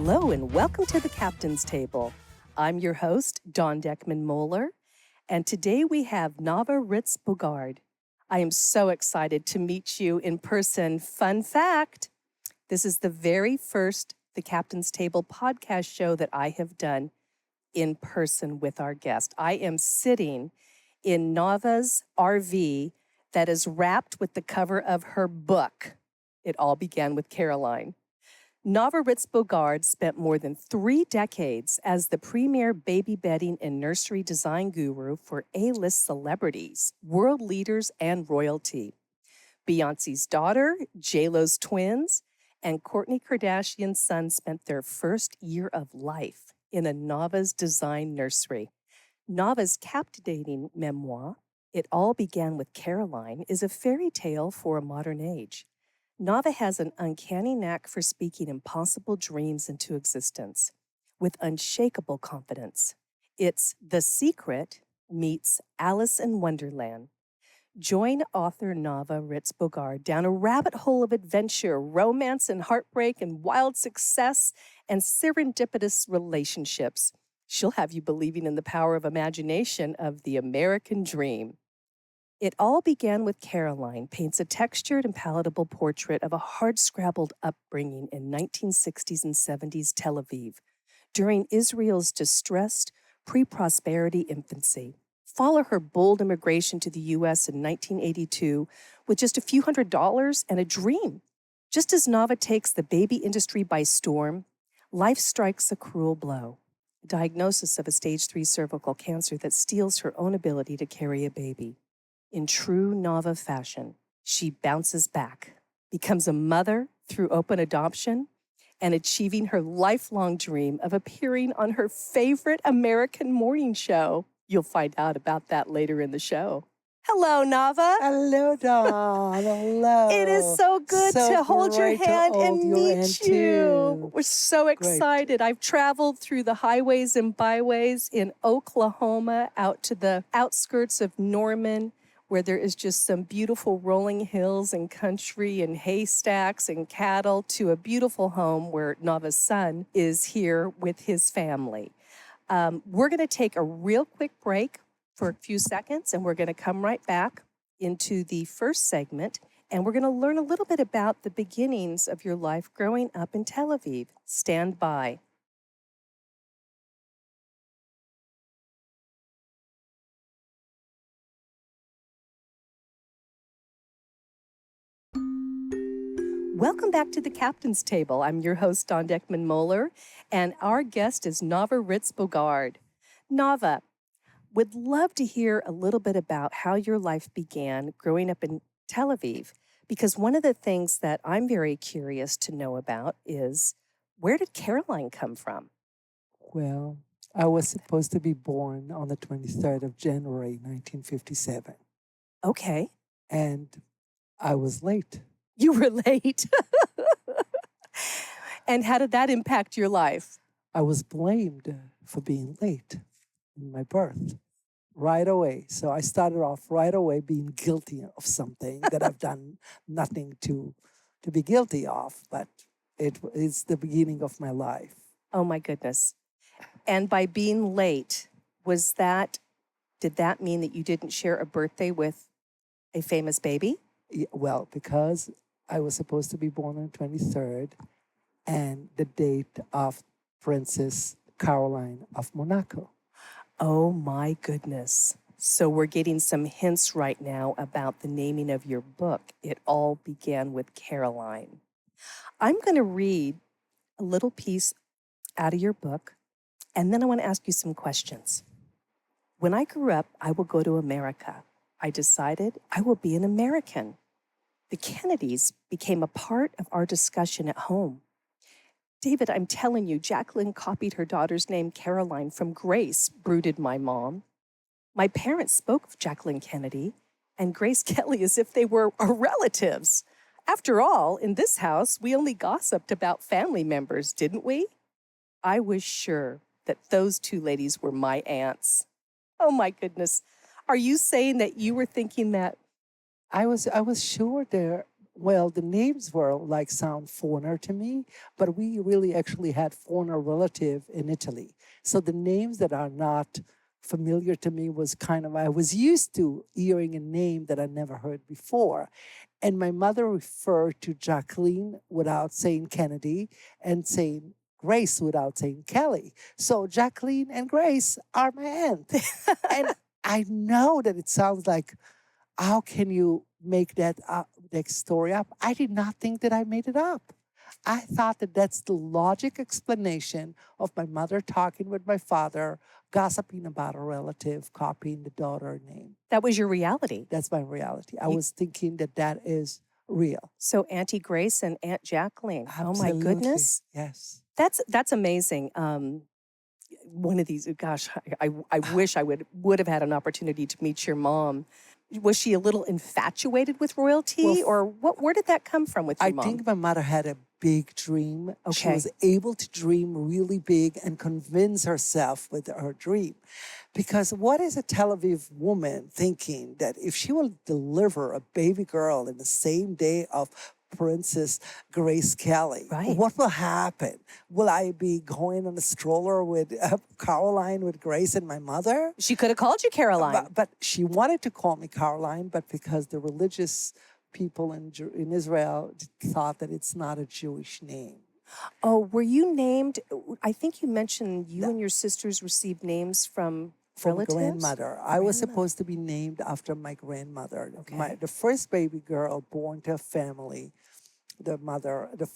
Hello and welcome to the Captain's Table. I'm your host, Dawn Deckman-Moeller, and today we have Nava Writz Bogaard. I am so excited to meet you in person. Fun fact, this is the very first The Captain's Table podcast show that I have done in person with our guest. I am sitting in Nava's RV that is wrapped with the cover of her book. It all began with Caroline. Nava Writz Bogaard spent more than 3 decades as the premier baby bedding and nursery design guru for A-list celebrities, world leaders, and royalty. Beyoncé's daughter, J-Lo's twins, and Kourtney Kardashian's son spent their first year of life in a Nava's design nursery. Nava's captivating memoir, It All Began with Caroline, is a fairy tale for a modern age. Nava has an uncanny knack for speaking impossible dreams into existence with unshakable confidence. It's The Secret meets Alice in Wonderland. Join author Nava Writz Bogaard down a rabbit hole of adventure, romance and heartbreak and wild success and serendipitous relationships. She'll have you believing in the power of imagination of the American dream. It All Began with Caroline paints a textured and palatable portrait of a hard-scrabbled upbringing in 1960s and 70s Tel Aviv during Israel's distressed, pre-prosperity infancy. Follow her bold immigration to the U.S. in 1982 with just a few $100s and a dream. Just as Nava takes the baby industry by storm, life strikes a cruel blow. A diagnosis of a stage 3 cervical cancer that steals her own ability to carry a baby. In true Nava fashion, she bounces back, becomes a mother through open adoption, and achieving her lifelong dream of appearing on her favorite American morning show. You'll find out about that later in the show. Hello, Nava. Hello, Dawn. Hello. It is so good to hold your hand and meet you. Too. We're so excited. I've traveled through the highways and byways in Oklahoma out to the outskirts of Norman, where there is just some beautiful rolling hills and country and haystacks and cattle, to a beautiful home where Nava's son is here with his family. We're going to take a real quick break for a few seconds, and we're going to come right back into the first segment, and we're going to learn a little bit about the beginnings of your life growing up in Tel Aviv. Stand by. Welcome back to the Captain's Table. I'm your host, Dawn Deckman-Moeller, and our guest is Nava Writz Bogaard. Nava, would love to hear a little bit about how your life began growing up in Tel Aviv, because one of the things that I'm very curious to know about is, where did Caroline come from? Well, I was supposed to be born on the 23rd of January, 1957. Okay. And I was late. You were late. And how did that impact your life? I was blamed for being late in my birth right away. So I started off right away being guilty of something that I've done nothing to be guilty of, but it's the beginning of my life. Oh my goodness. And by being late, did that mean that you didn't share a birthday with a famous baby? Yeah, well, because I was supposed to be born on the 23rd, and the date of Princess Caroline of Monaco. Oh my goodness. So we're getting some hints right now about the naming of your book. It All Began with Caroline. I'm going to read a little piece out of your book, and then I want to ask you some questions. When I grew up, I will go to America. I decided I will be an American. The Kennedys became a part of our discussion at home. David, I'm telling you, Jacqueline copied her daughter's name, Caroline, from Grace, brooded my mom. My parents spoke of Jacqueline Kennedy and Grace Kelly as if they were our relatives. After all, in this house, we only gossiped about family members, didn't we? I was sure that those 2 ladies were my aunts. Oh my goodness. Are you saying that you were thinking that? I was sure Well, the names were like sound foreigner to me, but we really actually had foreigner relative in Italy. So the names that are not familiar to me was kind of, I was used to hearing a name that I never heard before. And my mother referred to Jacqueline without saying Kennedy and saying Grace without saying Kelly. So Jacqueline and Grace are my aunt. And I know that it sounds like, how can you make that story up? I did not think that I made it up. I thought that that's the logic explanation of my mother talking with my father, gossiping about a relative, copying the daughter name. That was your reality. That's my reality. I You- was thinking that that is real. So Auntie Grace and Aunt Jacqueline. Oh my Absolutely. goodness. Yes. That's amazing. One of these, gosh, I wish I would have had an opportunity to meet your mom. Was she a little infatuated with royalty, or where did that come from with your mom? I think my mother had a big dream. She Okay. was able to dream really big and convince herself with her dream. Because what is a Tel Aviv woman thinking that if she will deliver a baby girl in the same day of Princess Grace Kelly, Right. what will happen? Will I be going on a stroller with Caroline, with Grace and my mother? She could have called you Caroline. But she wanted to call me Caroline, but because the religious people in Israel thought that it's not a Jewish name. Oh, were you named? I think you mentioned you and your sisters received names from relatives? Grandmother. I was supposed to be named after my grandmother. Okay. The first baby girl born to a family, the mother of the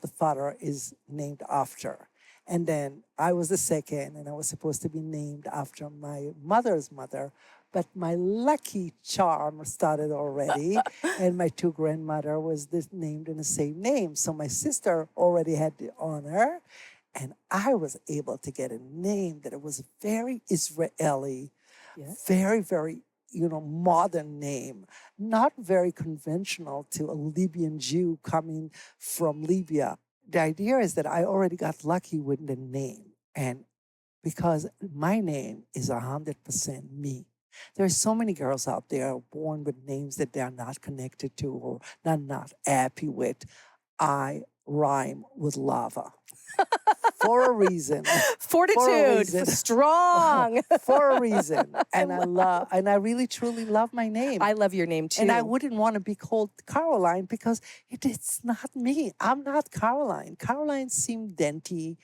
father is named after. And then I was the second, and I was supposed to be named after my mother's mother. But my lucky charm started already, and my two grandmother was named in the same name. So my sister already had the honor, and I was able to get a name that it was very Israeli, very, very, modern name, not very conventional to a Libyan Jew coming from Libya. The idea is that I already got lucky with the name, and because my name is 100% me. There are so many girls out there born with names that they are not connected to or not happy with. I rhyme with lava. For a reason. Fortitude, strong. For a reason. And I really truly love my name. I love your name too. And I wouldn't want to be called Caroline because it's not me. I'm not Caroline. Caroline seemed dainty,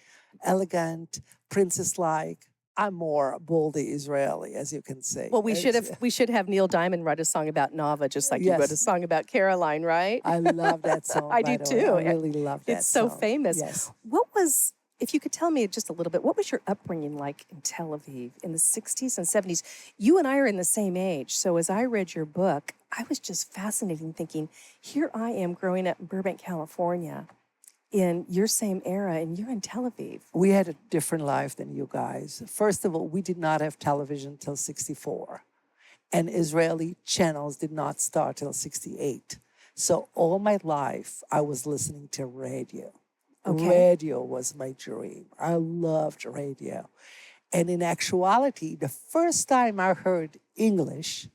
elegant, princess-like. I'm more boldy Israeli, as you can say. Well, we should have Neil Diamond write a song about Nava, just like you wrote a song about Caroline, right? I love that song. I do too. I really love that It's so song. famous. Yes. If you could tell me just a little bit, what was your upbringing like in Tel Aviv in the 60s and 70s? You and I are in the same age. So as I read your book, I was just fascinated thinking, here I am growing up in Burbank, California, in your same era, and you're in Tel Aviv. We had a different life than you guys. First of all, we did not have television till 64. And Israeli channels did not start till 68. So all my life, I was listening to radio. Okay. Radio was my dream. I loved radio. And in actuality, the first time I heard English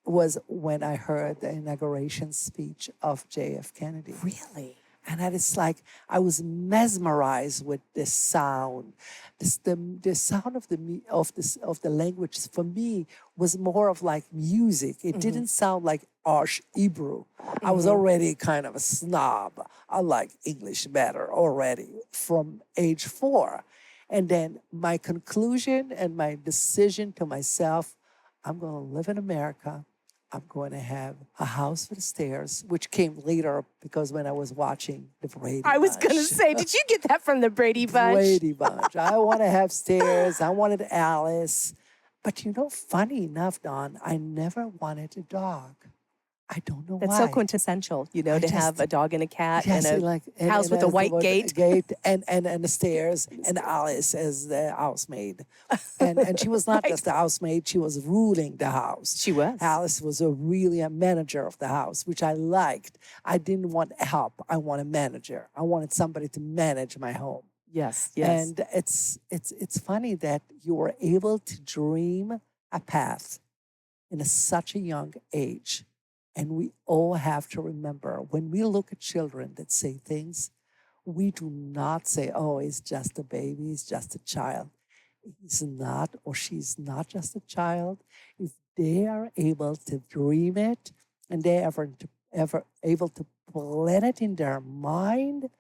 was when I heard the inauguration speech of J.F. Kennedy. Really? And that is like, I was mesmerized with the sound. The sound of the language for me was more of like music. It didn't sound like harsh Hebrew. I was already kind of a snob. I like English better already from age 4. And then my conclusion and my decision to myself, I'm going to live in America. I'm going to have a house with stairs, which came later because when I was watching the Brady Bunch. I was going to say, did you get that from the Brady Bunch? Brady Bunch. I want to have stairs. I wanted Alice. But funny enough, Dawn, I never wanted a dog. I don't know why. That's so quintessential, to have a dog and a cat and a house with a white gate. And the stairs and Alice as the housemaid. And she was not just the housemaid, she was ruling the house. She was. Alice was really a manager of the house, which I liked. I didn't want help. I want a manager. I wanted somebody to manage my home. Yes. And it's funny that you were able to dream a path in such a young age. And we all have to remember when we look at children that say things, we do not say, oh, it's just a baby, it's just a child. He's not or she's not just a child. If they are able to dream it and they're ever able to plan it in their mind,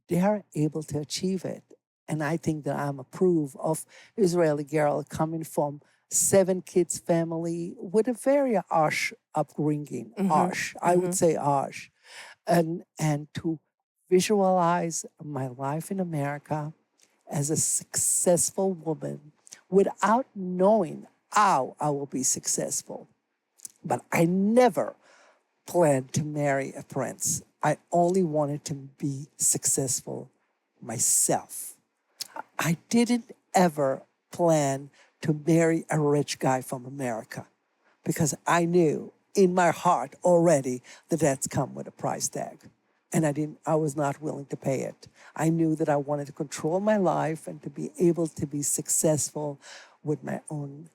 they are able to achieve it. And I think that I'm a proof of Israeli girl coming from 7 kids family with a very harsh upbringing. Harsh, I would say harsh. And to visualize my life in America as a successful woman without knowing how I will be successful. But I never planned to marry a prince. I only wanted to be successful myself. I didn't ever plan to marry a rich guy from America because I knew in my heart already that that's come with a price tag. And I was not willing to pay it. I knew that I wanted to control my life and to be able to be successful with my own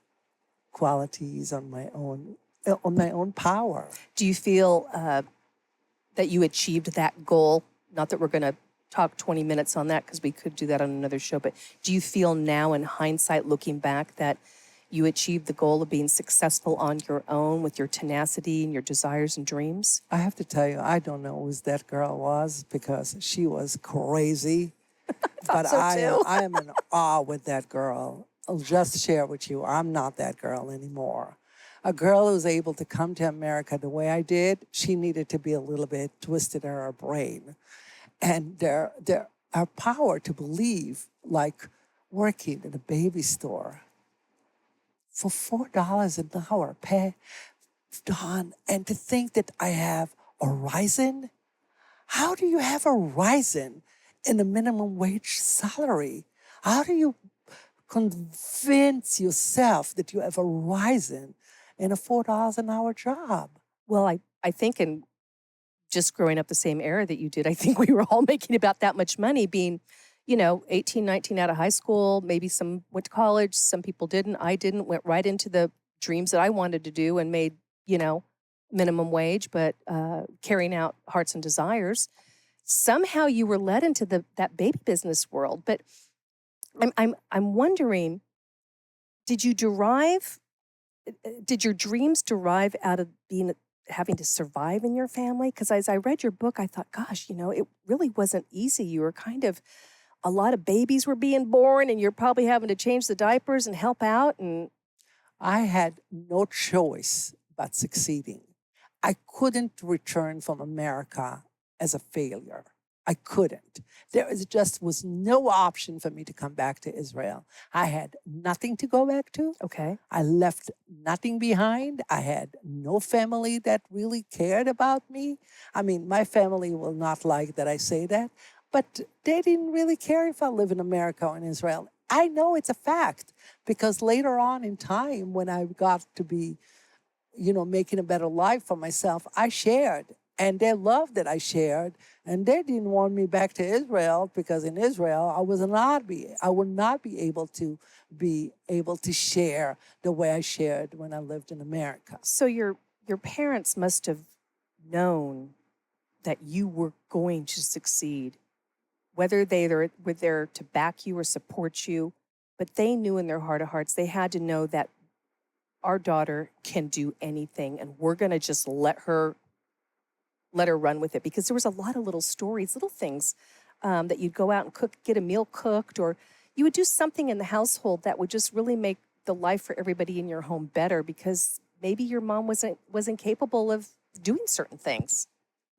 qualities, on my own power. Do you feel that you achieved that goal? Not that we're going to talk 20 minutes on that because we could do that on another show, but do you feel now in hindsight, looking back, that you achieved the goal of being successful on your own with your tenacity and your desires and dreams? I have to tell you, I don't know who that girl was because she was crazy. But so too. I am in awe with that girl. I'll just share with you, I'm not that girl anymore. A girl who's able to come to America the way I did, she needed to be a little bit twisted in her brain. And our power to believe, like working in a baby store for $4 an hour, Don, and to think that I have a risen? How do you have a risen in a minimum wage salary? How do you convince yourself that you have a risen in a $4 an hour job? Well, I think in just growing up the same era that you did, I think we were all making about that much money, being, 18, 19 out of high school. Maybe some went to college, some people didn't. I didn't, went right into the dreams that I wanted to do and made, minimum wage, but carrying out hearts and desires. Somehow you were led into that baby business world. But I'm wondering, did your dreams derive out of having to survive in your family? Because as I read your book, I thought, gosh, it really wasn't easy. You were a lot of babies were being born and you're probably having to change the diapers and help out. And I had no choice but succeeding. I couldn't return from America as a failure. I couldn't. Was no option for me to come back to Israel. I had nothing to go back to. Okay. I left nothing behind. I had no family that really cared about me. I mean, my family will not like that I say that, but they didn't really care if I live in America or in Israel. I know it's a fact because later on in time, when I got to be, making a better life for myself, I shared. And they loved that I shared, and they didn't want me back to Israel because in Israel I would not be able to share the way I shared when I lived in America. So your parents must have known that you were going to succeed, whether they were there to back you or support you, but they knew in their heart of hearts they had to know that our daughter can do anything, and we're going to just let her run with it, because there was a lot of little stories, little things that you'd go out and get a meal cooked, or you would do something in the household that would just really make the life for everybody in your home better, because maybe your mom wasn't capable of doing certain things.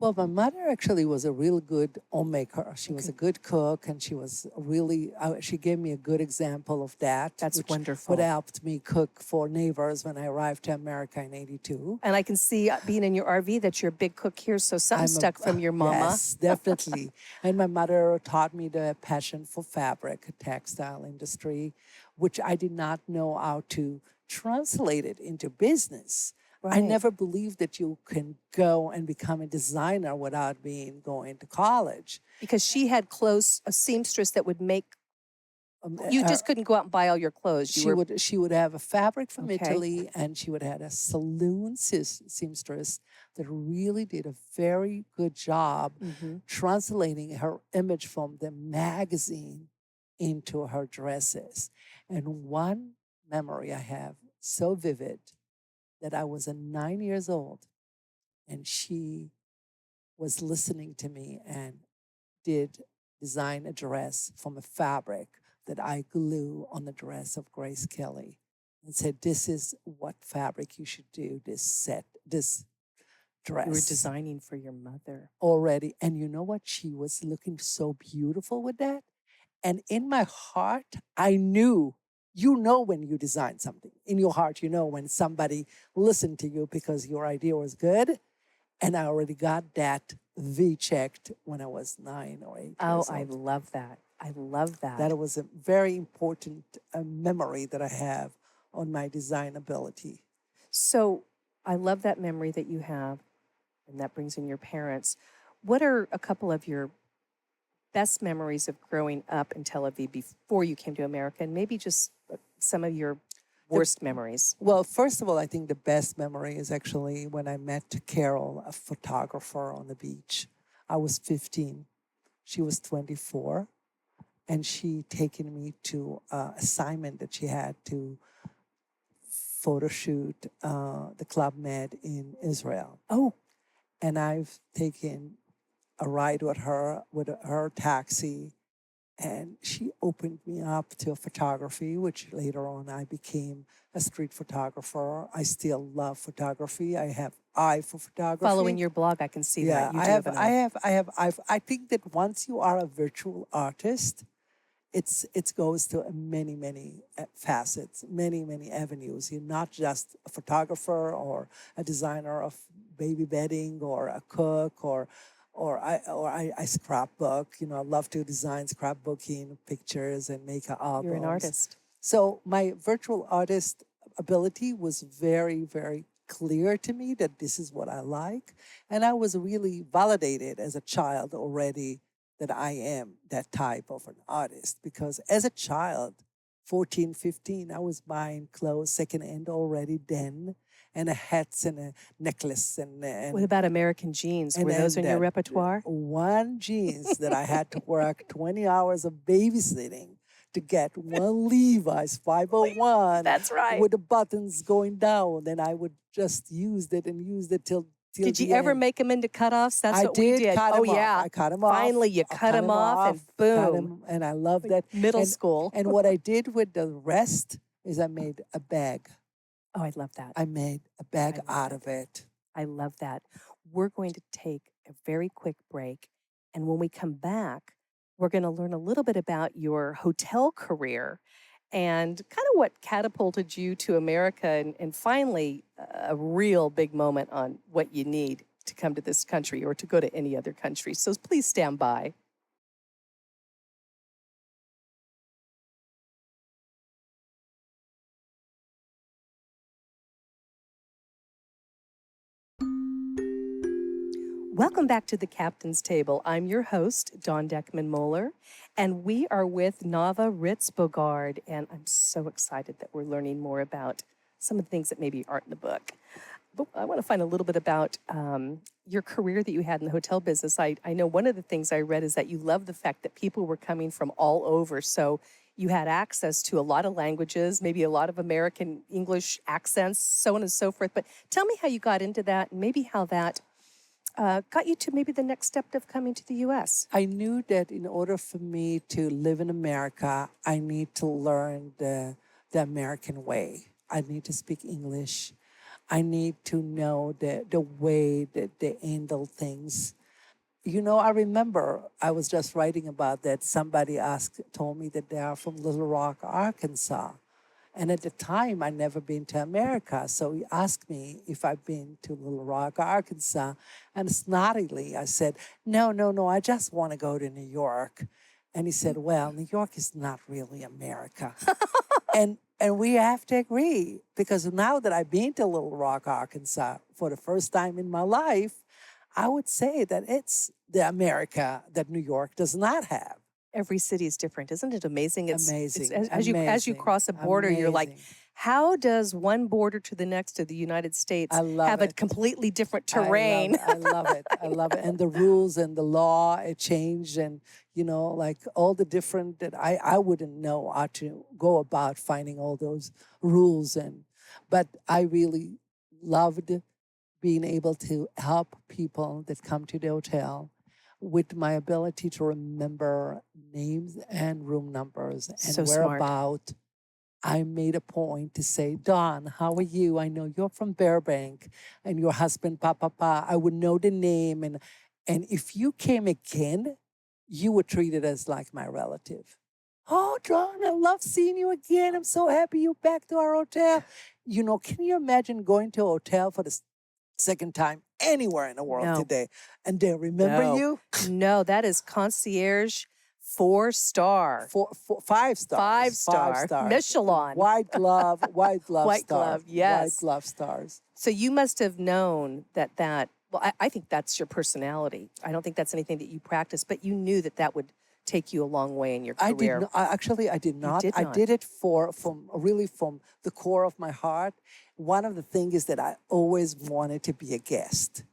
Well, my mother actually was a real good homemaker. She was a good cook, and she was really, she gave me a good example of that. That's which wonderful. What helped me cook for neighbors when I arrived to America in '82. And I can see, being in your RV, that you're a big cook here, so something stuck from your mama. Yes, definitely. And my mother taught me the passion for fabric, textile industry, which I did not know how to translate it into business. Right. I never believed that you can go and become a designer without going to college. Because she had a seamstress that would make You just couldn't go out and buy all your clothes. She would have a fabric from Okay. Italy, and she would have a saloon seamstress that really did a very good job translating her image from the magazine into her dresses. And one memory I have so vivid that I was 9 years old, and she was listening to me and did design a dress from a fabric that I glue on the dress of Grace Kelly and said, this is what fabric you should do, this dress. You were designing for your mother. Already. And you know what? She was looking so beautiful with that. And in my heart, I knew, you know, when you design something. In your heart, you know when somebody listened to you because your idea was good. And I already got that V-checked when I was 9 or 8 years old. I love that. I love that. That was a very important memory that I have on my design ability. So I love that memory that you have, and that brings in your parents. What are a couple of your best memories of growing up in Tel Aviv before you came to America, and maybe just some of your worst memories? Well, first of all, I think the best memory is actually when I met Carol, a photographer on the beach. I was 15. She was 24. And she taken me to an assignment that she had to photo shoot the Club Med in Israel. Oh. And I've taken a ride with her taxi, and she opened me up to photography, which later on I became a street photographer. I still love photography. I have eye for photography. Following your blog, I can see that. You I think that once you are a virtual artist, it goes to many facets, many avenues. You're not just a photographer or a designer of baby bedding or a cook or I scrapbook. You know, I love to design scrapbooking pictures and make albums. You're an artist. So my virtual artist ability was very, very clear to me that this is what I like. And I was really validated as a child already that I am that type of an artist. Because as a child, 14, 15, I was buying clothes secondhand already then, and hats and a necklace. What about American jeans? Were those in your repertoire? One jeans that I had to work 20 hours of babysitting to get one Levi's 501. That's right. With the buttons going down. And I would just use it till did you ever make them into cutoffs? That's what we did. Cut oh, him yeah. Off. I cut him off. Finally, you cut them off, and boom. And I love that. Middle school. And what I did with the rest is I made a bag. Oh, I love that. I made a bag out of it. I love that. We're going to take a very quick break. And when we come back, we're going to learn a little bit about your hotel career and kind of what catapulted you to America, and finally, a real big moment on what you need to come to this country or to go to any other country. So please stand by. Welcome back to the Captain's Table. I'm your host, Dawn Deckman-Moeller, and we are with Nava Writz Bogaard, and I'm so excited that we're learning more about some of the things that maybe aren't in the book. But I want to find a little bit about your career that you had in the hotel business. I know one of the things I read is that you love the fact that people were coming from all over, so you had access to a lot of languages, maybe a lot of American English accents, so on and so forth. But tell me how you got into that, and maybe how that got you to maybe the next step of coming to the U.S.? I knew that in order for me to live in America, I need to learn the American way. I need to speak English. I need to know the way that they handle things. You know, I remember I was just writing about that. Somebody told me that they are from Little Rock, Arkansas. And at the time, I'd never been to America. So he asked me if I've been to Little Rock, Arkansas. And snottily, I said, no, I just want to go to New York. And he said, well, New York is not really America. and we have to agree, because now that I've been to Little Rock, Arkansas for the first time in my life, I would say that it's the America that New York does not have. Every city is different. Isn't it amazing? It's Amazing. as you cross a border, you're like, Amazing. how does one border to the next of the United States I love have a it. completely different terrain? I love it. I love it. And the rules and the law, it changed. And, like all the different that I wouldn't know how to go about finding all those rules. But I really loved being able to help people that come to the hotel with my ability to remember names and room numbers and So smart. whereabout. I made a point to say, Dawn, how are you? I know you're from Burbank and your husband, Pa. I would know the name. And if you came again, you were treated as like my relative. Oh, Dawn, I love seeing you again. I'm so happy you're back to our hotel. Can you imagine going to a hotel for the second time anywhere in the world No. today? And they remember No. you? No, that is concierge 4-star. 5 stars. 5-star. 5 stars. Michelin. White glove White stars. glove, yes. White glove stars. So you must have known that, well, I think that's your personality. I don't think that's anything that you practice, but you knew that would take you a long way in your career. I did not. I did not. did I not. did it from the core of my heart. One of the things is that I always wanted to be a guest.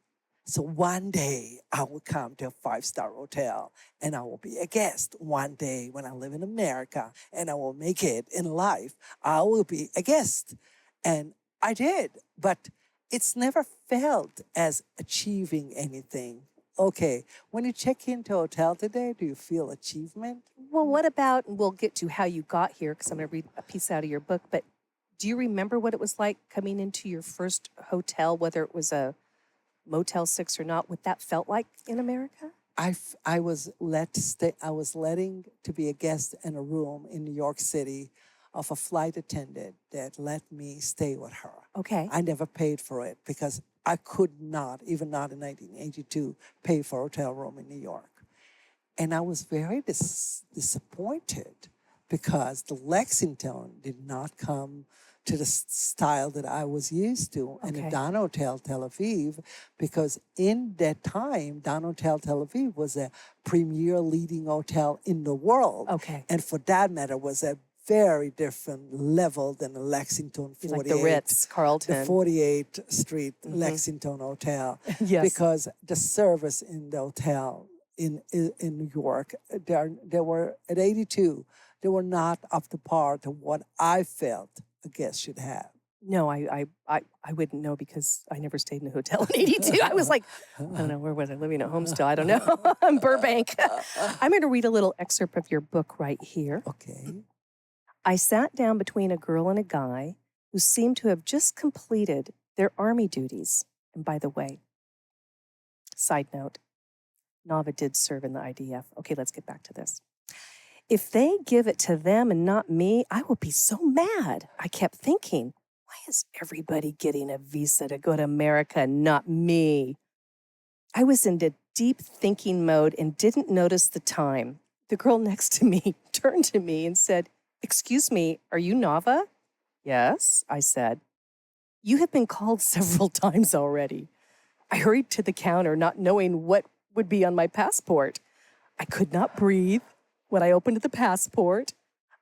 So one day I will come to a 5-star hotel and I will be a guest. One day when I live in America and I will make it in life, I will be a guest. And I did, but it's never felt as achieving anything. Okay, when you check into a hotel today, do you feel achievement? Well, what about, and we'll get to how you got here, because I'm going to read a piece out of your book, but do you remember what it was like coming into your first hotel, whether it was a Motel 6 or not, what that felt like in America? I was letting to be a guest in a room in New York City of a flight attendant that let me stay with her. Okay. I never paid for it because I could not, even not in 1982, pay for a hotel room in New York. And I was very disappointed because the Lexington did not come to the style that I was used to in the Don Hotel Tel Aviv, because in that time, Don Hotel Tel Aviv was a premier leading hotel in the world. Okay. And for that matter, was a very different level than the Lexington 48. Like the Ritz, Carlton. The 48th Street Lexington Hotel. Yes. Because the service in the hotel in New York, there were, at 82, they were not up to par to what I felt a guest should have. No, I wouldn't know because I never stayed in a hotel in 82. I was like, I don't know, where was I living at home still? I don't know. I'm Burbank. I'm going to read a little excerpt of your book right here. Okay. I sat down between a girl and a guy who seemed to have just completed their army duties. And by the way, side note, Nava did serve in the IDF. Okay, let's get back to this. If they give it to them and not me, I will be so mad. I kept thinking, why is everybody getting a visa to go to America and not me? I was in a deep thinking mode and didn't notice the time. The girl next to me turned to me and said, "Excuse me, are you Nava?" "Yes," I said. "You have been called several times already." I hurried to the counter, not knowing what would be on my passport. I could not breathe. When I opened the passport,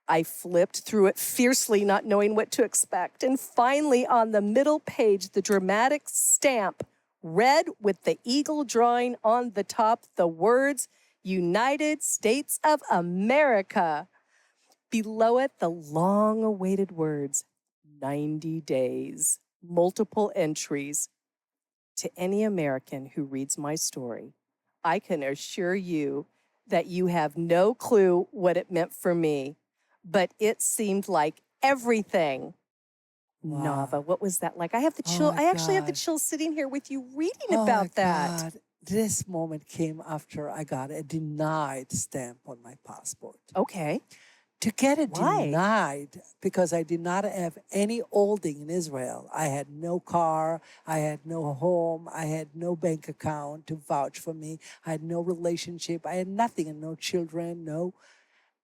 I flipped through it fiercely, not knowing what to expect. And finally, on the middle page, the dramatic stamp read with the eagle drawing on the top the words, "United States of America." Below it, the long-awaited words, 90 days, multiple entries. To any American who reads my story, I can assure you that you have no clue what it meant for me, but it seemed like everything. Wow. Nava, what was that like? I have the chill. I actually have the chills sitting here with you reading about that. God. This moment came after I got a denied stamp on my passport. Okay. To get it Why? denied, because I did not have any holding in Israel. I had no car, I had no home, I had no bank account to vouch for me, I had no relationship, I had nothing, and no children,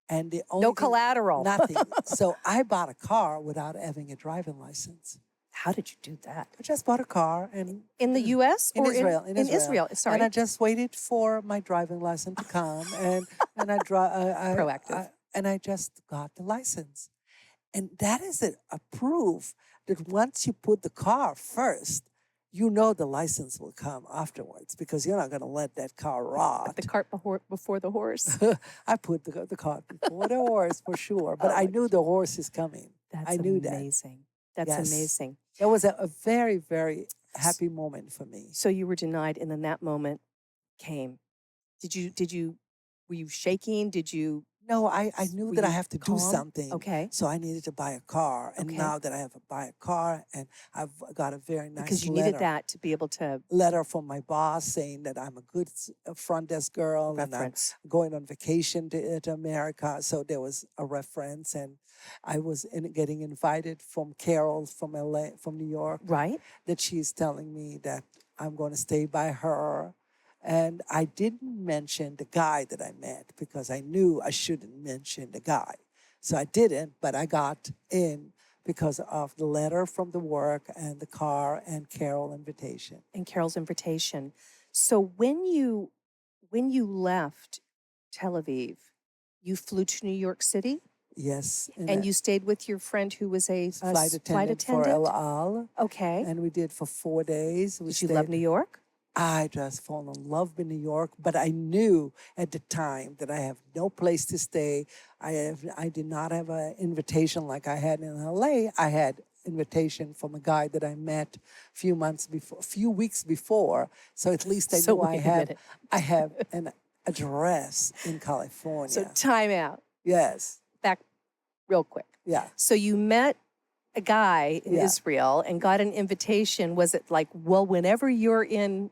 and the only No collateral. nothing. So I bought a car without having a driving license. How did you do that? I just bought a car and In the U.S. in or Israel. in Israel? Sorry. And I just waited for my driving license to come, and Proactive. and I just got the license, and that is a proof that once you put the car first, you know the license will come afterwards because you're not going to let that car rot. The cart before the horse. I put the cart before the horse for sure, but I knew the horse is coming. That's I knew amazing. That's Yes. amazing. That was a very, very happy moment for me. So you were denied, and then that moment came. Were you shaking? Did you? No, I knew Were that I you have to calm? do something. Okay. So I needed to buy a car. And Okay. now that I have to buy a car, and I've got a very nice Because you letter, needed that to be able to letter from my boss saying that I'm a good front desk girl and I'm reference. going on vacation to America. So there was a reference, and I was getting invited from Carol from LA, from New York, Right? that she's telling me that I'm going to stay by her. And I didn't mention the guy that I met because I knew I shouldn't mention the guy. So I didn't, but I got in because of the letter from the work and the car and Carol's invitation. And Carol's invitation. So when you left Tel Aviv, you flew to New York City, Yes. and you stayed with your friend who was a flight attendant for El Al. Okay. And we did for 4 days. Did you love New York? I just fall in love with New York, but I knew at the time that I have no place to stay. I did not have an invitation like I had in LA. I had invitation from a guy that I met a few weeks before. So at least I So knew wait a minute. I have an address in California. So time out. Yes. Back real quick. Yeah. So you met a guy in Yeah. Israel and got an invitation. Was it like, well, whenever you're in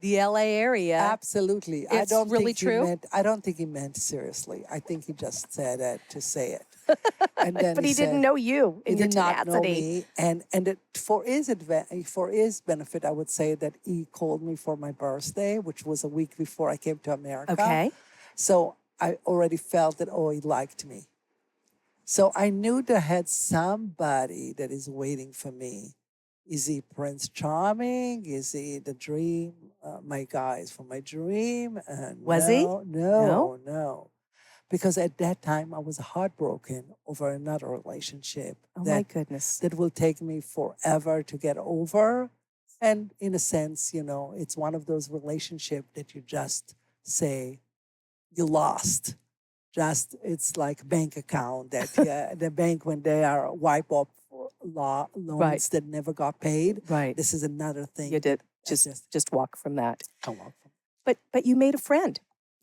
the LA area? Absolutely. It's really true? I don't think he meant seriously. I think he just said it to say it. And then But he didn't said, know you he in your did not know tenacity. me, and for his benefit, I would say that he called me for my birthday, which was a week before I came to America. Okay. So I already felt that he liked me. So I knew that I had somebody that is waiting for me. Is he Prince Charming? Is he the dream? My guy is from my dream? Was he? No. Because at that time I was heartbroken over another relationship Oh my goodness. that will take me forever to get over. And in a sense, it's one of those relationships that you just say you lost. It's like bank account that the bank, when they are wipe up loans Right. that never got paid. Right. This is another thing. You did that just walk from that. I walk from. But you made a friend.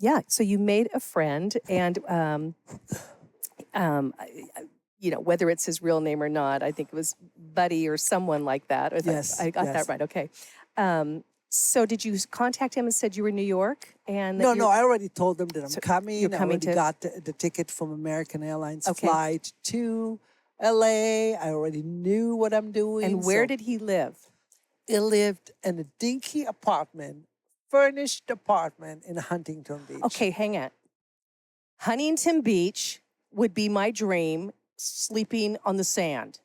Yeah. So you made a friend, and whether it's his real name or not, I think it was Buddy or someone like that. Yes, I got yes. that right. Okay. So did you contact him and said you were in New York? And that No, I already told them that I'm coming. you're coming I already to- got the ticket from American Airlines Okay. flight to LA. I already knew what I'm doing. And where so did he live? he lived in a dinky apartment, furnished apartment in Huntington Beach. Okay, hang on. Huntington Beach would be my dream, sleeping on the sand.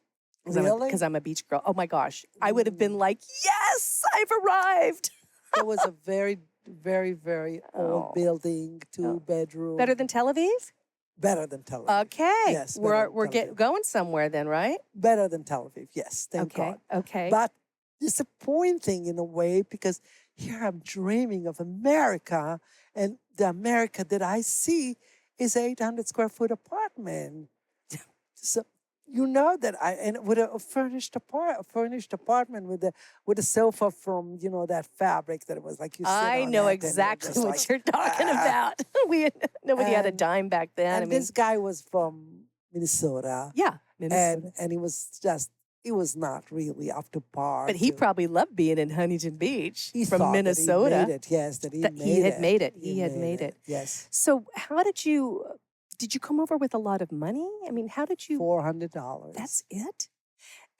Really? Because I'm a beach girl. Oh my gosh. I would have been like, yes, I've arrived. It was a very, very, very old Oh. building, 2-bedroom. Better than Tel Aviv? Better than Tel Aviv. Okay. Yes, We're better than Tel Aviv. going somewhere then, right? Better than Tel Aviv, yes, thank Okay. God. Okay. But disappointing in a way because here I'm dreaming of America, and the America that I see is 800 square foot apartment. So and with a furnished apartment with a sofa from that fabric that it was like you sit I on know it and you're exactly just what like, you're talking about. Nobody had a And- dime back then. And this guy was from Minnesota, yeah, Minnesota. and he was not really up to par. But he to- probably loved being in Huntington Beach He from thought that Minnesota. he made it. Yes, that he That made he had it. made it. He had made it. Yes, So how did you come over with a lot of money? I mean, how did you? $400. That's it?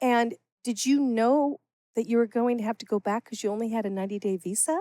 And did you know that you were going to have to go back because you only had a 90-day visa?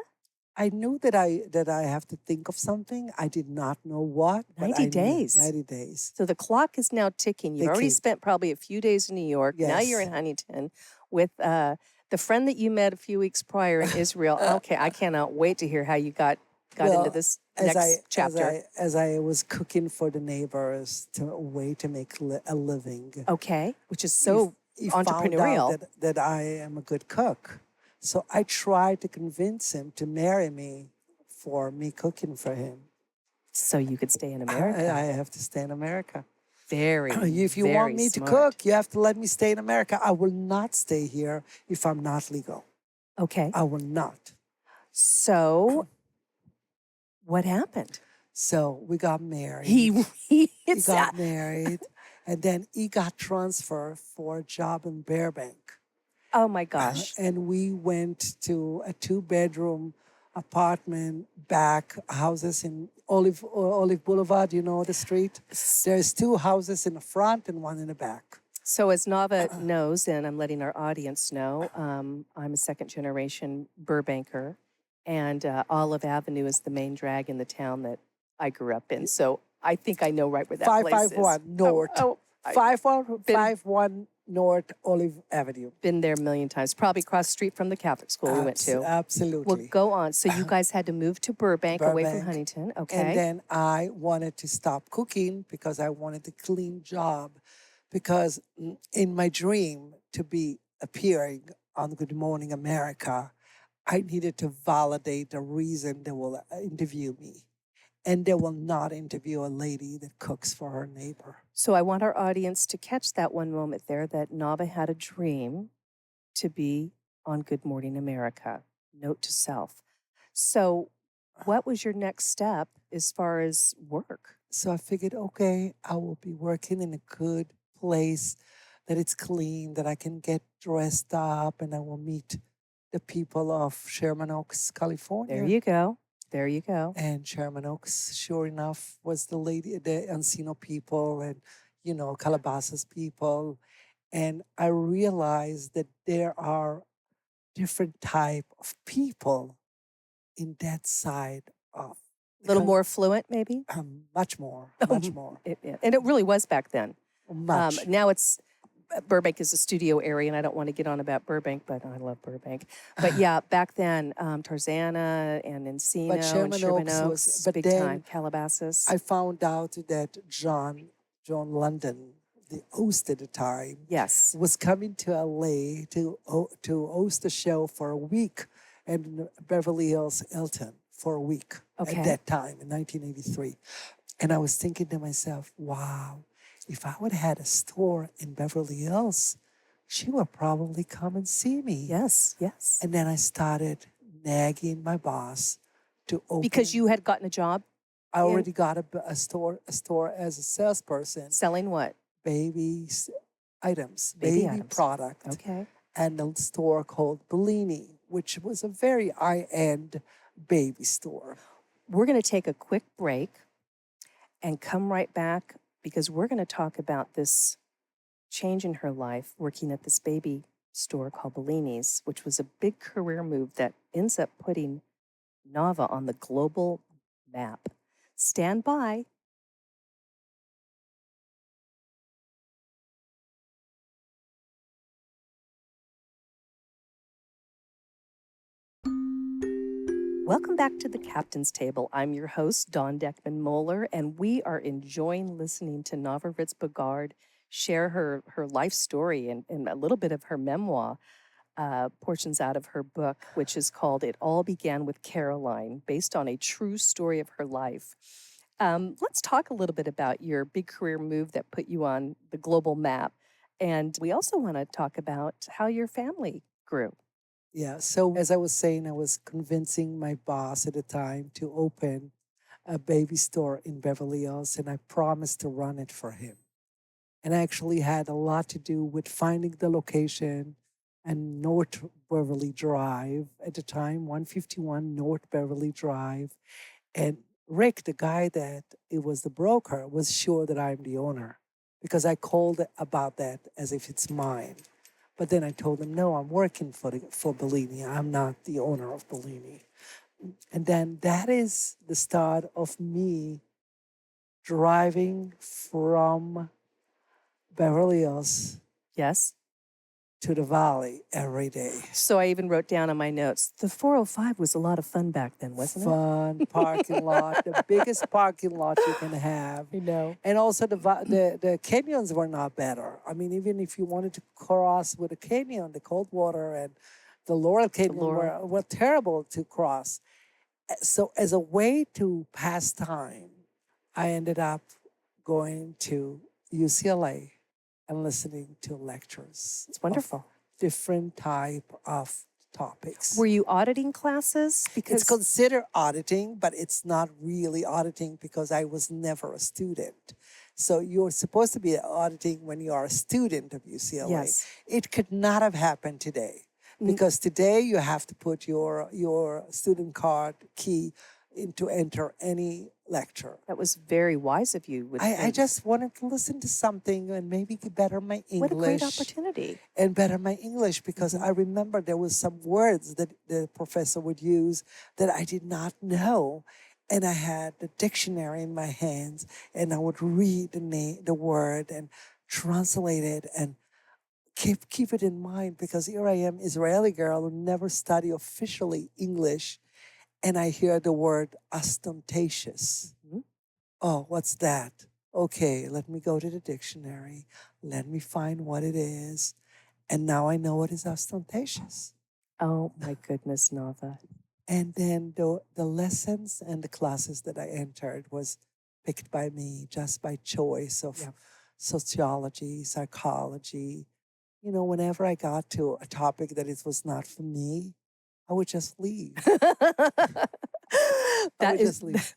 I knew that I have to think of something. I did not know what, but 90 I knew days. 90 days. So the clock is now ticking. You've already Ticking. spent probably a few days in New York. Now you're in Yes. Huntington with the friend that you met a few weeks prior in Israel. Okay, I cannot wait to hear how you got into Well, this as next chapter. as I was cooking for the neighbors to a way to make a living, Okay, which is so he found out entrepreneurial. that I am a good cook. So I tried to convince him to marry me for me cooking for him. So you could stay in I America. have to stay in America. Very, If you very want me to smart. cook, you have to let me stay in America. I will not stay here if I'm not legal. Okay. I will not. So what happened? So we got married. He got married, and then he got transferred for a job in Burbank. Oh my gosh. And we went to a 2-bedroom apartment back houses in Olive Boulevard. You know the street? There's 2 houses in the front and 1 in the back. So as Nava knows, and I'm letting our audience know, I'm a second generation Burbanker, and Olive Avenue is the main drag in the town that I grew up in. So I think I know right where that place is. 551 North. Oh, 551 North Olive Avenue. been there a million times. Probably across the street from the Catholic school we went to. Absolutely. Well, go on. So you guys had to move to Burbank, away from Burbank. Huntington. Okay. And then I wanted to stop cooking because I wanted a clean job. Because in my dream to be appearing on Good Morning America, I needed to validate the reason they will interview me. And they will not interview a lady that cooks for her neighbor. So I want our audience to catch that one moment there that Nava had a dream to be on Good Morning America. Note to self. So what was your next step as far as work? So I figured, okay, I will be working in a good place, that it's clean, that I can get dressed up, and I will meet the people of Sherman Oaks, California. There you go. There you go. And Sherman Oaks, sure enough, was the Encino people and, Calabasas people. And I realized that there are different type of people in that side of A little more fluent, maybe? much more. And it really was back then. Much. Now it's Burbank is a studio area, and I don't want to get on about Burbank, but I love Burbank. But yeah, back then, Tarzana and Encino and Sherman Oaks, but big then time, Calabasas. I found out that John London, the host at the time, yes, was coming to LA to host a show for a week in Beverly Hills, Hilton, for a week at that time in 1983. And I was thinking to myself, wow, if I would have had a store in Beverly Hills, she would probably come and see me. Yes, yes. And then I started nagging my boss to open. Because you had gotten a job? I already got a store as a salesperson. Selling what? Baby items, baby product. Okay. And a store called Bellini, which was a very high-end baby store. We're going to take a quick break and come right back because we're going to talk about this change in her life working at this baby store called Bellini's, which was a big career move that ends up putting Nava on the global map. Stand by. Welcome back to the Captain's Table. I'm your host, Dawn Deckman-Moeller, and we are enjoying listening to Nava Writz Bogaard share her life story and a little bit of her memoir, portions out of her book, which is called It All Began with Caroline, based on a true story of her life. Let's talk a little bit about your big career move that put you on the global map. And we also want to talk about how your family grew. Yeah, so as I was saying, I was convincing my boss at the time to open a baby store in Beverly Hills, and I promised to run it for him. And I actually had a lot to do with finding the location and North Beverly Drive at the time, 151 North Beverly Drive. And Rick, the guy that it was the broker, was sure that I'm the owner because I called about that as if it's mine. But then I told him, no, I'm working for Bellini. I'm not the owner of Bellini. And then that is the start of me driving from Beverly Hills Yes. to the valley every day. So I even wrote down on my notes, the 405 was a lot of fun back then, wasn't it? Fun parking lot, the biggest parking lot you can have. I know. And also the canyons were not better. I mean, even if you wanted to cross with a canyon, the Coldwater and the Laurel Canyon were terrible to cross. So as a way to pass time, I ended up going to UCLA and listening to lectures. It's wonderful. Different type of topics. Were you auditing classes? It's considered auditing, but it's not really auditing because I was never a student. So you're supposed to be auditing when you are a student of UCLA. Yes. It could not have happened today because today you have to put your student card key in to enter any lecture. That was very wise of you. I just wanted to listen to something and maybe better my English. What a great opportunity. And better my English because I remember there was some words that the professor would use that I did not know. And I had the dictionary in my hands and I would read the word and translate it and keep it in mind because here I am, Israeli girl who never studied officially English. And I hear the word ostentatious. Mm-hmm. Oh, what's that? Okay, let me go to the dictionary. Let me find what it is. And now I know what is ostentatious. Oh, my goodness, Nava. And then the lessons and the classes that I entered was picked by me just by choice of sociology, psychology. You know, whenever I got to a topic that it was not for me, I would just leave. That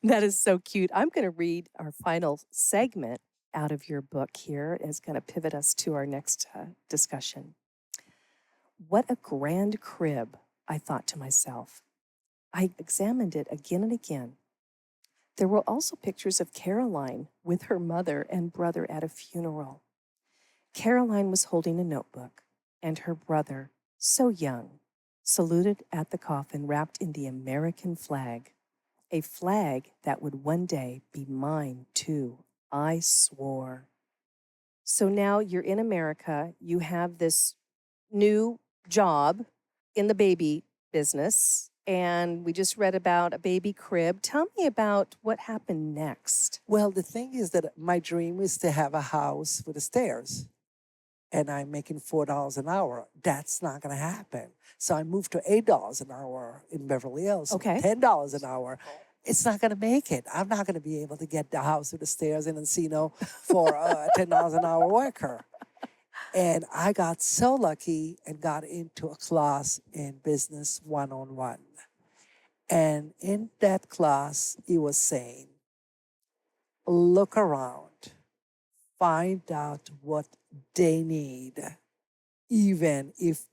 is so cute. I'm going to read our final segment out of your book here. It's going to pivot us to our next discussion. What a grand crib, I thought to myself. I examined it again and again. There were also pictures of Caroline with her mother and brother at a funeral. Caroline was holding a notebook, and her brother, so young, saluted at the coffin wrapped in the American flag, a flag that would one day be mine too, I swore. So now you're in America, you have this new job in the baby business, and we just read about a baby crib. Tell me about what happened next. Well, the thing is that my dream is to have a house with the stairs. And I'm making $4 an hour. That's not going to happen. So I moved to $8 an hour in Beverly Hills. Okay. $10 an hour. It's not going to make it. I'm not going to be able to get the house with the stairs in Encino for a $10 an hour worker. And I got so lucky and got into a class in business one-on-one. And in that class, he was saying, look around, find out what they need, even if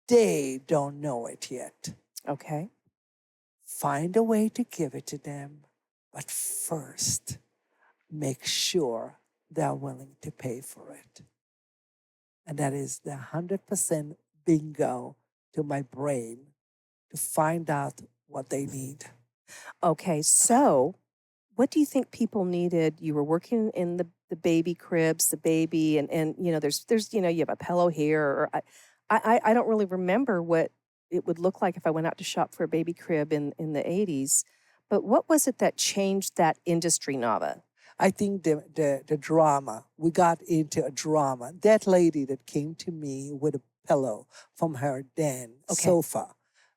they don't know it yet. Okay. Find a way to give it to them, but first, make sure they're willing to pay for it. And that is the 100% bingo to my brain to find out what they need. Okay, so what do you think people needed? You were working in the baby cribs, the baby, and you know, there's you know, you have a pillow here, or I don't really remember what it would look like if I went out to shop for a baby crib in the 80s. But what was it that changed that industry, Nava? I think the drama, we got into a drama. That lady that came to me with a pillow from her den sofa,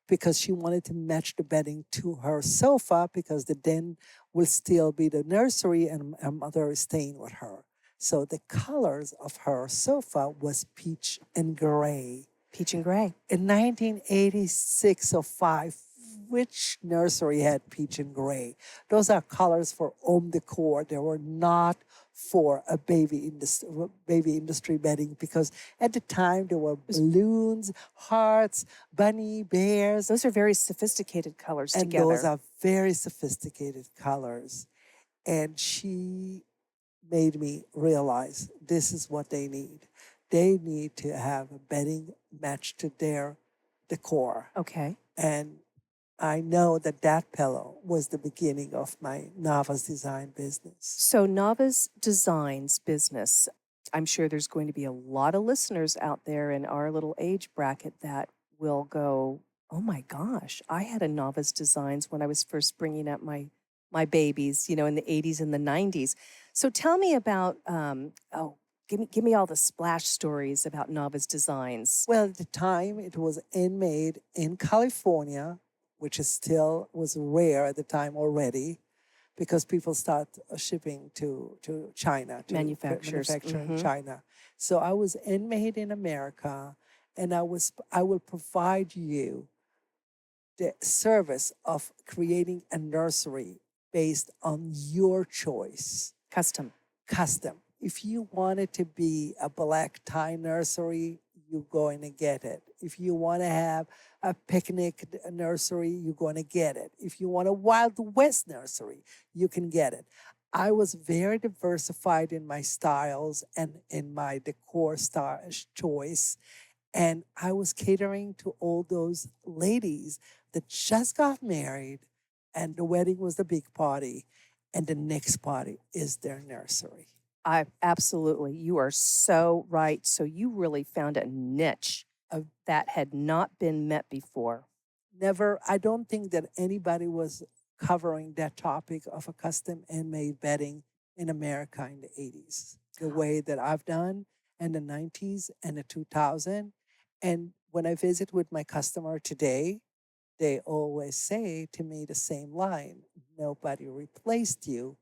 because she wanted to match the bedding to her sofa because the den will still be the nursery and her mother is staying with her. So the colors of her sofa was peach and gray. Peach and gray. In 1986 or 5, which nursery had peach and gray? Those are colors for home decor. They were not for a baby industry bedding because at the time there were balloons, hearts, bunny, bears. Those are very sophisticated colors and together. Those are very sophisticated colors. And she made me realize this is what they need. They need to have a bedding matched to their decor. Okay. And I know that that pillow was the beginning of my Nava's design business. So, Nava's Designs business, I'm sure there's going to be a lot of listeners out there in our little age bracket that will go, oh my gosh, I had a Nava's Designs when I was first bringing up my babies, you know, in the 80s and the 90s. So tell me about, give me all the splash stories about Nava's Designs. Well, at the time, it was made in California, which is still was rare at the time already, because people start shipping to China, to Manufacturers. manufacture in Mhm. China. So I was made in America, and I will provide you the service of creating a nursery based on your choice. Custom. Custom. If you want it to be a black tie nursery, you're going to get it. If you want to have a picnic nursery, you're going to get it. If you want a Wild West nursery, you can get it. I was very diversified in my styles and in my decor style choice. And I was catering to all those ladies that just got married, and the wedding was the big party, and the next party is their nursery. I absolutely. You are so right. So you really found a niche that had not been met before. Never, I don't think that anybody was covering that topic of a custom handmade bedding in America in the 80s, the way that I've done in the 90s and the 2000s. And when I visit with my customer today, they always say to me the same line, nobody replaced you.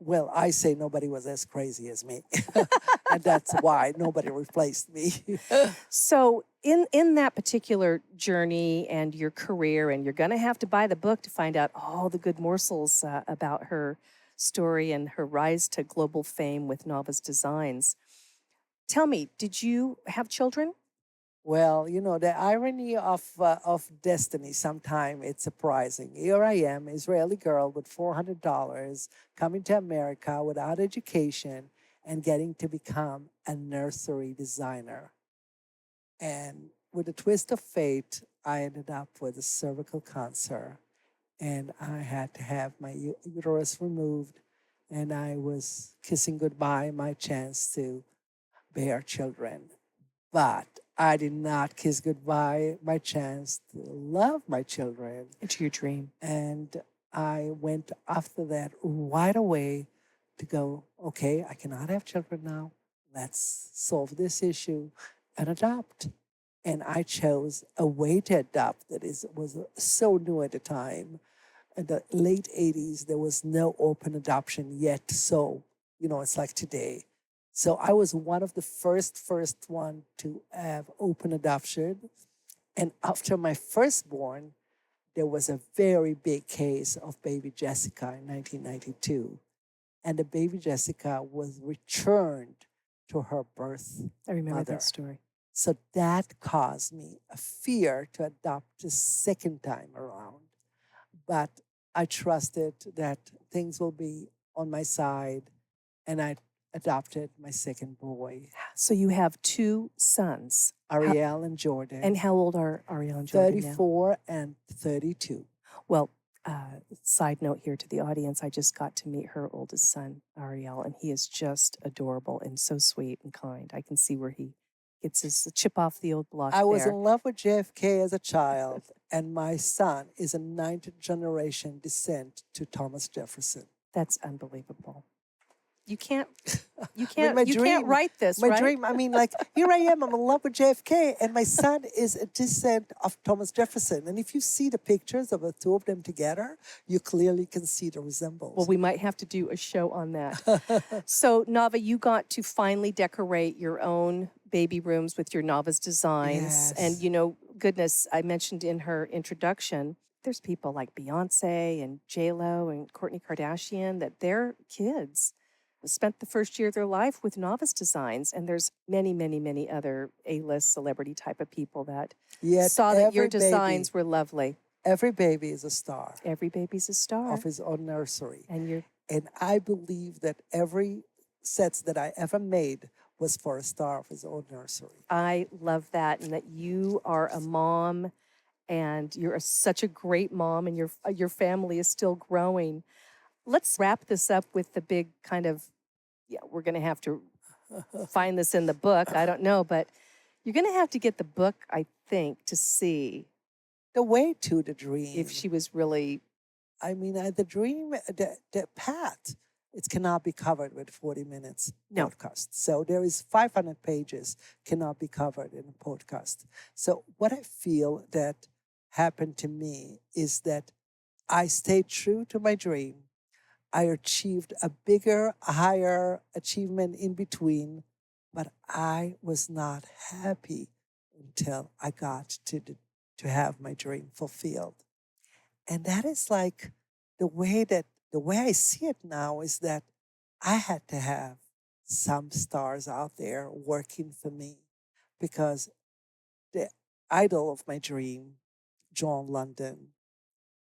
Well, I say nobody was as crazy as me. And that's why nobody replaced me. So in that particular journey and your career, and you're going to have to buy the book to find out all the good morsels about her story and her rise to global fame with Nava's Designs. Tell me, did you have children? Well, you know, the irony of destiny, sometimes it's surprising. Here I am, Israeli girl with $400, coming to America without education and getting to become a nursery designer. And with a twist of fate, I ended up with a cervical cancer, and I had to have my uterus removed, and I was kissing goodbye my chance to bear children. But I did not kiss goodbye my chance to love my children. It's your dream. And I went after that right away to go, okay, I cannot have children now. Let's solve this issue and adopt. And I chose a way to adopt that was so new at the time. In the late 80s, there was no open adoption yet. So, you know, it's like today. So I was one of the first one to have open adoption. And after my firstborn, there was a very big case of baby Jessica in 1992. And the baby Jessica was returned to her birth I remember mother. that story. So that caused me a fear to adopt the second time around. But I trusted that things will be on my side, and I adopted my second boy, So you have two sons. Ariel and Jordan. And how old are Ariel and Jordan now? 34 and 32. Well, side note here to the audience, I just got to meet her oldest son, Ariel, and he is just adorable and so sweet and kind. I can see where he gets his chip off the old block I was there. in love with JFK as a child, and my son is a ninth generation descent to Thomas Jefferson. That's unbelievable. You can't my you can't dream- write this, My right? dream, I mean, like, here I am, I'm in love with JFK, and my son is a descent of Thomas Jefferson. And if you see the pictures of the two of them together, you clearly can see the resemblance. Well, we might have to do a show on that. So, Nava, you got to finally decorate your own baby rooms with your Nava's Designs. Yes. And, you know, goodness, I mentioned in her introduction, there's people like Beyonce and J-Lo and Kourtney Kardashian that their kids spent the first year of their life with Nava's Designs. And there's many, many, many other A-list celebrity type of people that Yet saw that your every designs baby- were lovely. Every baby is a star Every baby's a star. of his own nursery. And you're And I believe that every sets that I ever made was for a star of his own nursery. I love that, and that you are a mom and you're such a great mom, and your family is still growing. Let's wrap this up with the big kind of, yeah, we're going to have to find this in the book. I don't know, but you're going to have to get the book, I think, to see The way to the dream. if she was really. I mean, the dream, the path, it cannot be covered with 40 minutes No. podcast. So there is 500 pages cannot be covered in a podcast. So what I feel that happened to me is that I stayed true to my dream. I achieved a bigger, higher achievement in between, but I was not happy until I got to have my dream fulfilled. And that is like the way I see it now is that I had to have some stars out there working for me, because the idol of my dream, John London,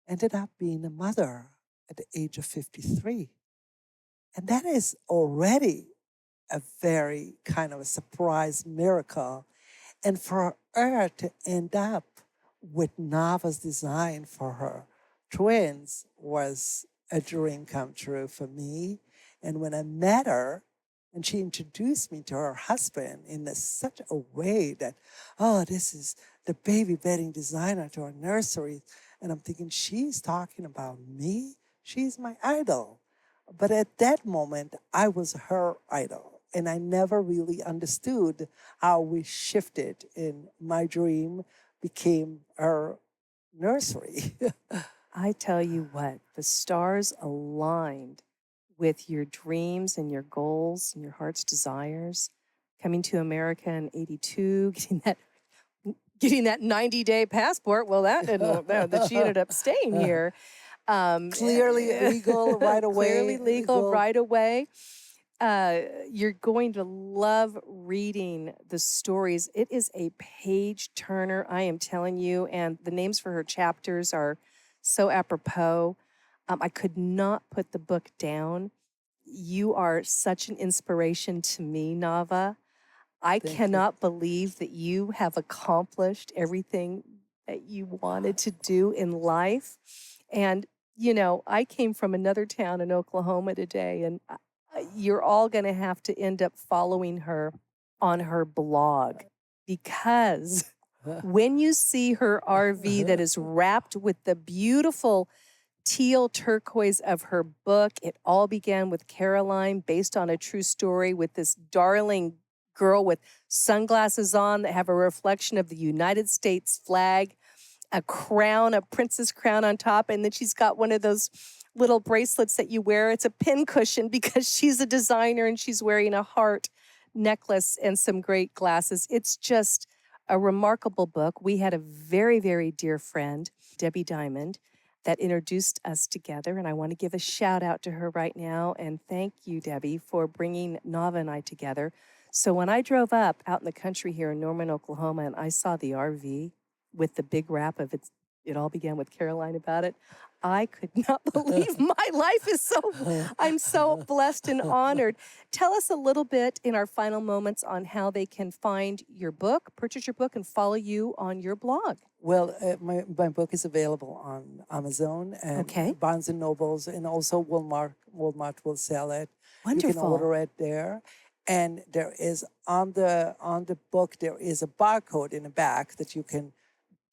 ended up being a mother at the age of 53. And that is already a very kind of a surprise miracle. And for her to end up with Nava's design for her twins was a dream come true for me. And when I met her, and she introduced me to her husband in such a way that, oh, this is the baby bedding designer to our nursery. And I'm thinking, she's talking about me? She's my idol. But at that moment, I was her idol. And I never really understood how we shifted in my dream became her nursery. I tell you what, the stars aligned with your dreams and your goals and your heart's desires. Coming to America in '82, getting that 90-day passport. Well, that didn't. That she ended up staying here. Clearly legal right away. Clearly legal right away. You're going to love reading the stories. It is a page turner, I am telling you, and the names for her chapters are so apropos. I could not put the book down. You are such an inspiration to me, Nava. I cannot believe that you have accomplished everything that you wanted to do in life. And, you know, I came from another town in Oklahoma today, and you're all going to have to end up following her on her blog, because when you see her RV that is wrapped with the beautiful teal turquoise of her book, it all began with Caroline, based on a true story, with this darling girl with sunglasses on that have a reflection of the United States flag, a crown, a princess crown on top, and then she's got one of those little bracelets that you wear. It's a pin cushion because she's a designer and she's wearing a heart necklace and some great glasses. It's just a remarkable book. We had a very, very dear friend, Debbie Diamond, that introduced us together, and I want to give a shout out to her right now, and thank you, Debbie, for bringing Nava and I together. So when I drove up out in the country here in Norman, Oklahoma, and I saw the RV with the big wrap of it all began with Caroline about it, I could not believe my life is I'm so blessed and honored. Tell us a little bit in our final moments on how they can find your book, purchase your book, and follow you on your blog. Well, my book is available on Amazon and Barnes and Nobles, and also Walmart. Walmart will sell it. Wonderful. You can order it there. And there is on the book, there is a barcode in the back that you can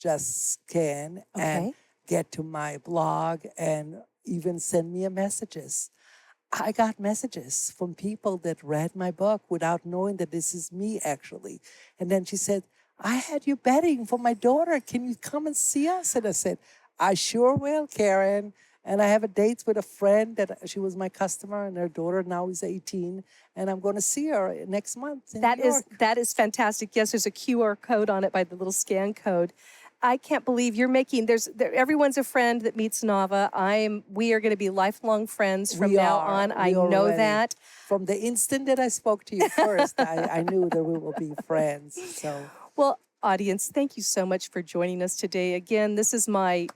just scan and get to my blog and even send me messages. I got messages from people that read my book without knowing that this is me actually. And then she said, I had you bedding for my daughter. Can you come and see us? And I said, I sure will, Karen. And I have a date with a friend that she was my customer, and her daughter now is 18, and I'm going to see her next month in New York. That is fantastic. Yes, there's a QR code on it by the little scan code. I can't believe you're making, everyone's a friend that meets Nava. We are going to be lifelong friends from now on. I know that. From the instant that I spoke to you first, I knew that we will be friends. So, well, audience, thank you so much for joining us today. Again, this is my,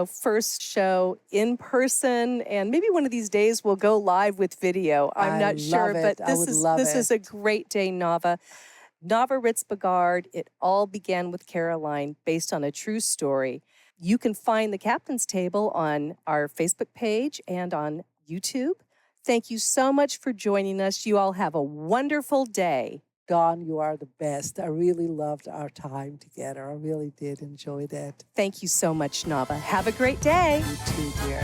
first show in person, and maybe one of these days we'll go live with video. I'm not sure, but this is a great day, Nava. Nava Writz Bogaard, It All Began with Caroline, based on a true story. You can find the Captain's Table on our Facebook page and on YouTube. Thank you so much for joining us. You all have a wonderful day. Dawn, you are the best. I really loved our time together. I really did enjoy that. Thank you so much, Nava. Have a great day. You too, dear.